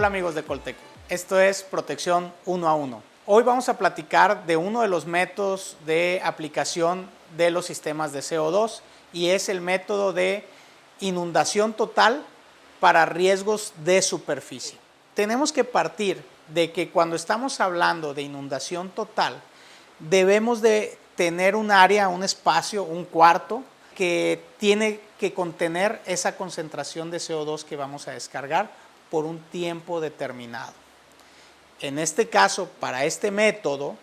Hola amigos de Coltec, esto es Protección 1 a 1. Hoy vamos a platicar de uno de los métodos de aplicación de los sistemas de CO2 y es el método de inundación total para riesgos de superficie. Tenemos que partir de que cuando estamos hablando de inundación total debemos de tener un área, un espacio, un cuarto que tiene que contener esa concentración de CO2 que vamos a descargar por un tiempo determinado. En este caso, para este método,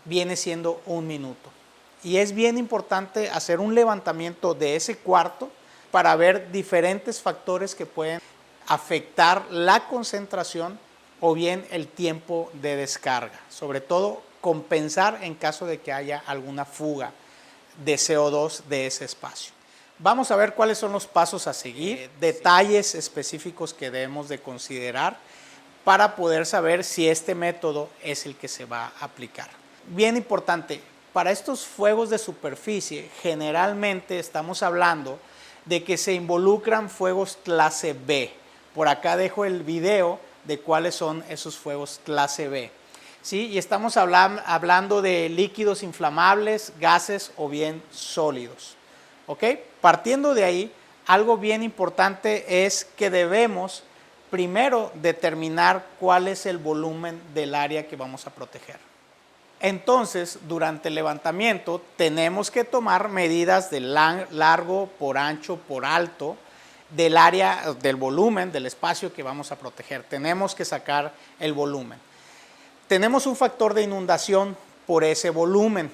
viene siendo 1 minuto. Y es bien importante hacer un levantamiento de ese cuarto para ver diferentes factores que pueden afectar la concentración o bien el tiempo de descarga. Sobre todo, compensar en caso de que haya alguna fuga de CO2 de ese espacio. Vamos a ver cuáles son los pasos a seguir, detalles específicos que debemos de considerar para poder saber si este método es el que se va a aplicar. Bien importante, para estos fuegos de superficie generalmente estamos hablando de que se involucran fuegos clase B. Por acá dejo el video de cuáles son esos fuegos clase B. ¿Sí? Y estamos hablando de líquidos inflamables, gases o bien sólidos. ¿Ok? Partiendo de ahí, algo bien importante es que debemos primero determinar cuál es el volumen del área que vamos a proteger. Entonces, durante el levantamiento tenemos que tomar medidas de largo por ancho por alto del área, del volumen, del espacio que vamos a proteger. Tenemos que sacar el volumen. Tenemos un factor de inundación por ese volumen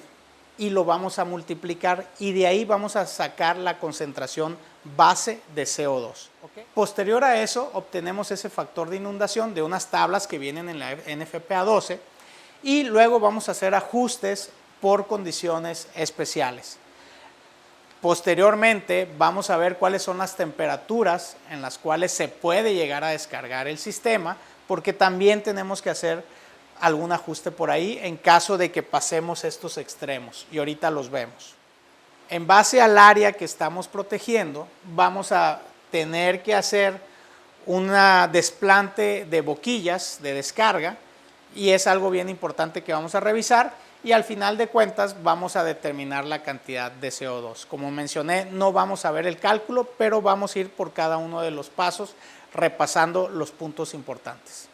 y lo vamos a multiplicar y de ahí vamos a sacar la concentración base de CO2. ¿Okay? Posterior a eso obtenemos ese factor de inundación de unas tablas que vienen en la NFPA 12 y luego vamos a hacer ajustes por condiciones especiales. Posteriormente vamos a ver cuáles son las temperaturas en las cuales se puede llegar a descargar el sistema porque también tenemos que hacer algún ajuste por ahí en caso de que pasemos estos extremos y ahorita los vemos. En base al área que estamos protegiendo vamos a tener que hacer un desplante de boquillas de descarga y es algo bien importante que vamos a revisar y al final de cuentas vamos a determinar la cantidad de CO2. Como mencioné, no vamos a ver el cálculo, pero vamos a ir por cada uno de los pasos repasando los puntos importantes.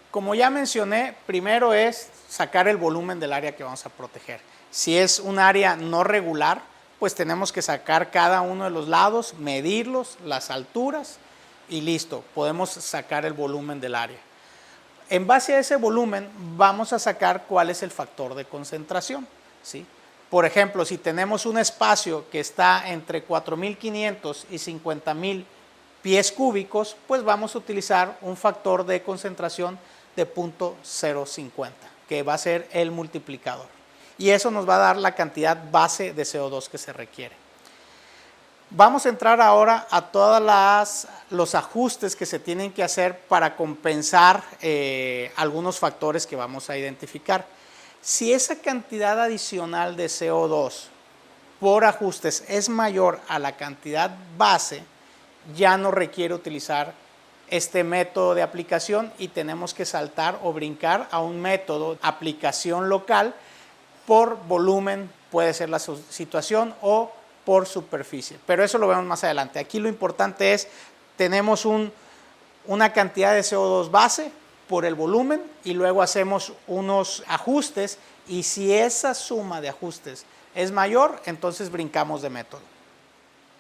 Como ya mencioné, primero es sacar el volumen del área que vamos a proteger. Si es un área no regular, pues tenemos que sacar cada uno de los lados, medirlos, las alturas y listo, podemos sacar el volumen del área. En base a ese volumen vamos a sacar cuál es el factor de concentración, ¿sí? Por ejemplo, si tenemos un espacio que está entre 4.500 y 50.000 pies cúbicos, pues vamos a utilizar un factor de concentración de 0.050, que va a ser el multiplicador. Y eso nos va a dar la cantidad base de CO2 que se requiere. Vamos a entrar ahora a todos los ajustes que se tienen que hacer para compensar algunos factores que vamos a identificar. Si esa cantidad adicional de CO2 por ajustes es mayor a la cantidad base, ya no requiere utilizar este método de aplicación y tenemos que saltar o brincar a un método de aplicación local por volumen, puede ser la situación o por superficie, pero eso lo vemos más adelante. Aquí lo importante es, tenemos una cantidad de CO2 base por el volumen y luego hacemos unos ajustes y si esa suma de ajustes es mayor, entonces brincamos de método.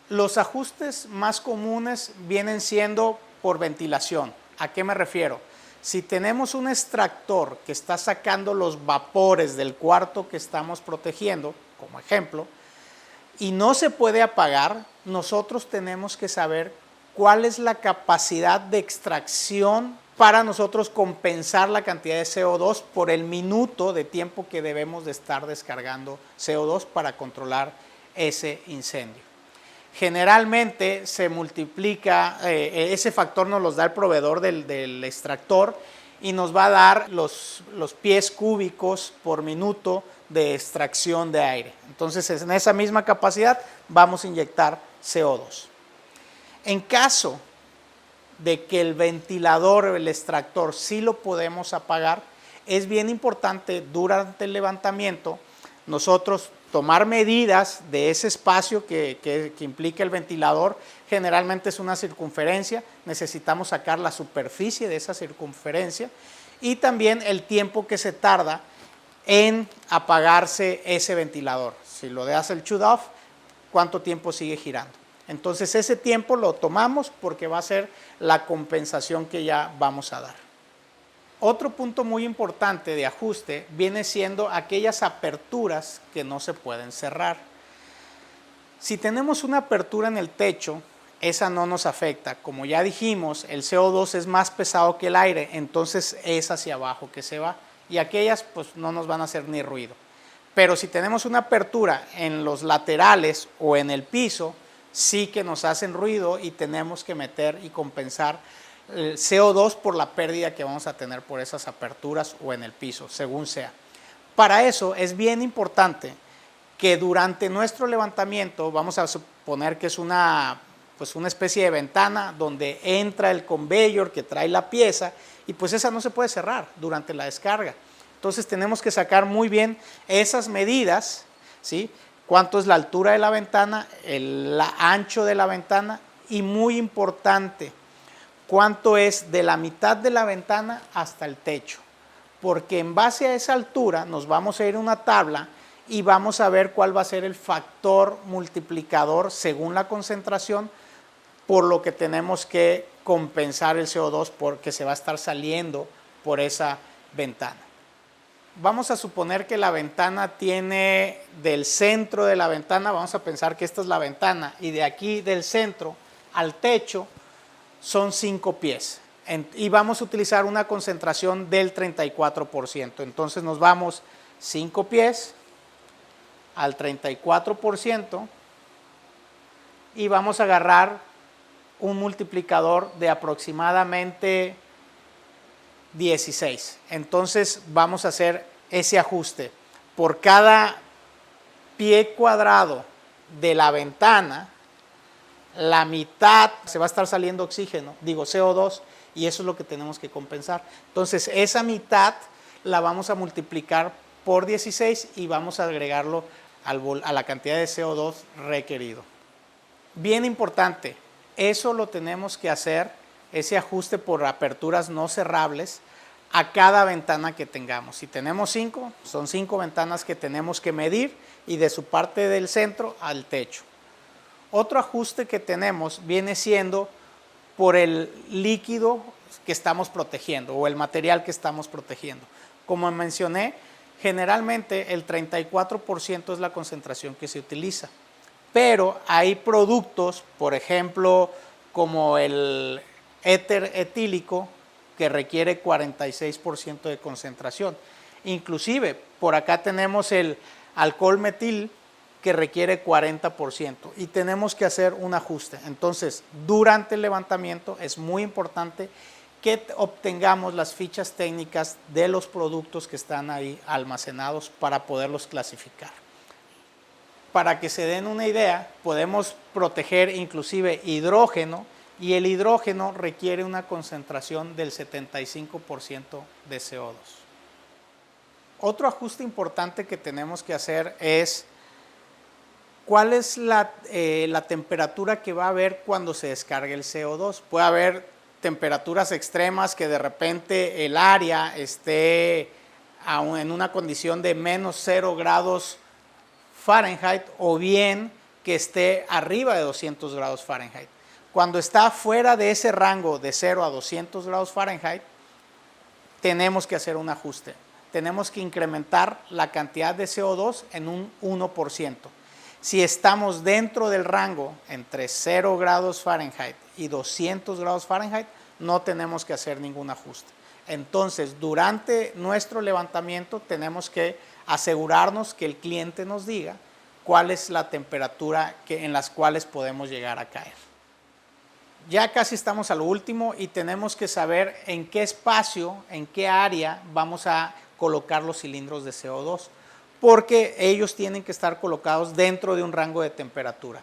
Los ajustes más comunes vienen siendo por ventilación. ¿A qué me refiero? Si tenemos un extractor que está sacando los vapores del cuarto que estamos protegiendo, como ejemplo, y no se puede apagar, nosotros tenemos que saber cuál es la capacidad de extracción para nosotros compensar la cantidad de CO2 por el minuto de tiempo que debemos de estar descargando CO2 para controlar ese incendio. Generalmente se multiplica, ese factor nos los da el proveedor del extractor y nos va a dar los pies cúbicos por minuto de extracción de aire. Entonces, en esa misma capacidad vamos a inyectar CO2. En caso de que el ventilador o el extractor sí lo podemos apagar, es bien importante durante el levantamiento nosotros tomar medidas de ese espacio que implica el ventilador. Generalmente es una circunferencia, necesitamos sacar la superficie de esa circunferencia y también el tiempo que se tarda en apagarse ese ventilador. Si lo das el shut off, ¿cuánto tiempo sigue girando? Entonces ese tiempo lo tomamos porque va a ser la compensación que ya vamos a dar. Otro punto muy importante de ajuste viene siendo aquellas aperturas que no se pueden cerrar. Si tenemos una apertura en el techo, esa no nos afecta. Como ya dijimos, el CO2 es más pesado que el aire, entonces es hacia abajo que se va. Y aquellas pues no nos van a hacer ni ruido. Pero si tenemos una apertura en los laterales o en el piso, sí que nos hacen ruido y tenemos que meter y compensar el CO2 por la pérdida que vamos a tener por esas aperturas o en el piso, según sea. Para eso es bien importante que durante nuestro levantamiento, vamos a suponer que es una especie de ventana donde entra el conveyor que trae la pieza y pues esa no se puede cerrar durante la descarga. Entonces tenemos que sacar muy bien esas medidas, ¿sí? Cuánto es la altura de la ventana, el ancho de la ventana y muy importante, cuánto es de la mitad de la ventana hasta el techo, porque en base a esa altura nos vamos a ir a una tabla y vamos a ver cuál va a ser el factor multiplicador según la concentración, por lo que tenemos que compensar el CO2 porque se va a estar saliendo por esa ventana. Vamos a suponer que la ventana tiene del centro de la ventana, vamos a pensar que esta es la ventana y de aquí del centro al techo son 5 pies y vamos a utilizar una concentración del 34%. Entonces nos vamos 5 pies al 34% y vamos a agarrar un multiplicador de aproximadamente 16. Entonces vamos a hacer ese ajuste. Por cada pie cuadrado de la ventana, la mitad se va a estar saliendo oxígeno, digo CO2, y eso es lo que tenemos que compensar. Entonces esa mitad la vamos a multiplicar por 16 y vamos a agregarlo a la cantidad de CO2 requerido. Bien importante, eso lo tenemos que hacer, ese ajuste por aperturas no cerrables a cada ventana que tengamos. Si tenemos 5, son 5 ventanas que tenemos que medir y de su parte del centro al techo. Otro ajuste que tenemos viene siendo por el líquido que estamos protegiendo o el material que estamos protegiendo. Como mencioné, generalmente el 34% es la concentración que se utiliza, pero hay productos, por ejemplo, como el éter etílico, que requiere 46% de concentración. Inclusive, por acá tenemos el alcohol metil, que requiere 40% y tenemos que hacer un ajuste. Entonces, durante el levantamiento es muy importante que obtengamos las fichas técnicas de los productos que están ahí almacenados para poderlos clasificar. Para que se den una idea, podemos proteger inclusive hidrógeno y el hidrógeno requiere una concentración del 75% de CO2. Otro ajuste importante que tenemos que hacer es ¿cuál es la temperatura que va a haber cuando se descargue el CO2? Puede haber temperaturas extremas que de repente el área esté en una condición de menos 0 grados Fahrenheit o bien que esté arriba de 200 grados Fahrenheit. Cuando está fuera de ese rango de 0 a 200 grados Fahrenheit, tenemos que hacer un ajuste. Tenemos que incrementar la cantidad de CO2 en un 1%. Si estamos dentro del rango entre 0 grados Fahrenheit y 200 grados Fahrenheit, no tenemos que hacer ningún ajuste. Entonces, durante nuestro levantamiento tenemos que asegurarnos que el cliente nos diga cuál es la temperatura en las cuales podemos llegar a caer. Ya casi estamos a lo último y tenemos que saber en qué espacio, en qué área vamos a colocar los cilindros de CO2. Porque ellos tienen que estar colocados dentro de un rango de temperatura.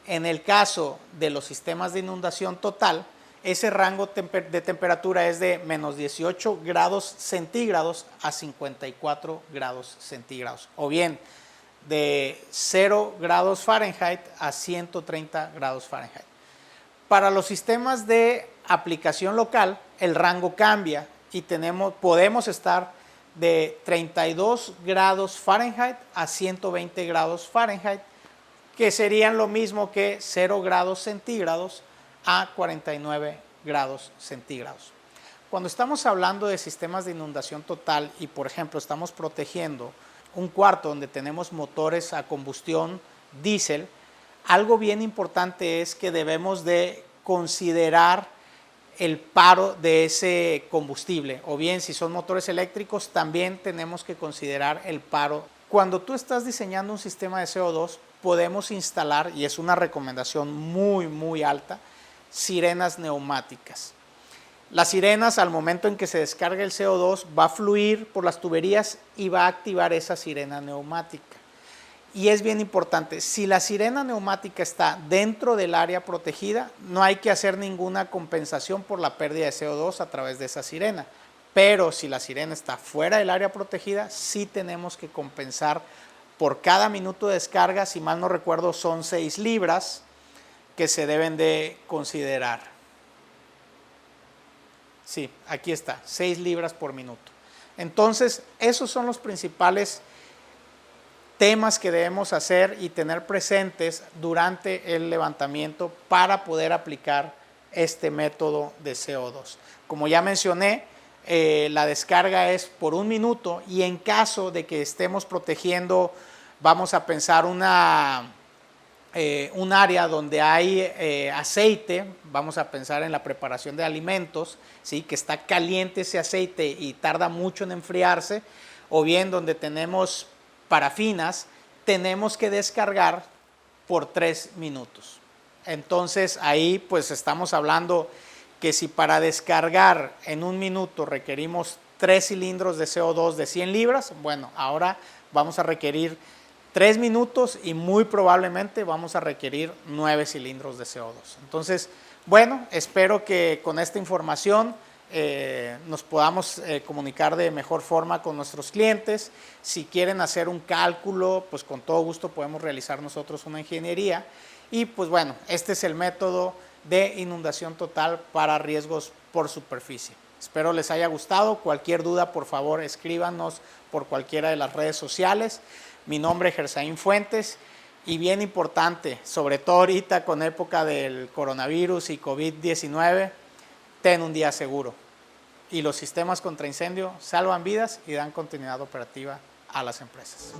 En el caso de los sistemas de inundación total, ese rango de temperatura es de menos 18 grados centígrados a 54 grados centígrados, o bien de 0 grados Fahrenheit a 130 grados Fahrenheit. Para los sistemas de aplicación local, el rango cambia y podemos estar de 32 grados Fahrenheit a 120 grados Fahrenheit, que serían lo mismo que 0 grados centígrados a 49 grados centígrados. Cuando estamos hablando de sistemas de inundación total y, por ejemplo, estamos protegiendo un cuarto donde tenemos motores a combustión diésel, algo bien importante es que debemos de considerar el paro de ese combustible, o bien si son motores eléctricos también tenemos que considerar el paro. Cuando tú estás diseñando un sistema de CO2 podemos instalar, y es una recomendación muy alta, sirenas neumáticas. Las sirenas, al momento en que se descarga el CO2, va a fluir por las tuberías y va a activar esa sirena neumática. Y es bien importante, si la sirena neumática está dentro del área protegida, no hay que hacer ninguna compensación por la pérdida de CO2 a través de esa sirena. Pero si la sirena está fuera del área protegida, sí tenemos que compensar por cada minuto de descarga, si mal no recuerdo son 6 libras que se deben de considerar. Sí, aquí está, 6 libras por minuto. Entonces, esos son los principales temas que debemos hacer y tener presentes durante el levantamiento para poder aplicar este método de CO2. Como ya mencioné, la descarga es por 1 minuto y en caso de que estemos protegiendo, vamos a pensar un área donde hay aceite, vamos a pensar en la preparación de alimentos, ¿sí? Que está caliente ese aceite y tarda mucho en enfriarse, o bien donde tenemos parafinas, tenemos que descargar por 3 minutos. Entonces ahí pues estamos hablando que si para descargar en 1 minuto requerimos 3 cilindros de CO2 de 100 libras, bueno, ahora vamos a requerir 3 minutos y muy probablemente vamos a requerir 9 cilindros de CO2. Entonces, bueno, espero que con esta información nos podamos comunicar de mejor forma con nuestros clientes. Si quieren hacer un cálculo, pues con todo gusto podemos realizar nosotros una ingeniería. Y pues bueno, este es el método de inundación total para riesgos por superficie. Espero les haya gustado. Cualquier duda, por favor, escríbanos por cualquiera de las redes sociales. Mi nombre es Gersaín Fuentes y bien importante, sobre todo ahorita con época del coronavirus y COVID-19, ten un día seguro. Y los sistemas contra incendio salvan vidas y dan continuidad operativa a las empresas.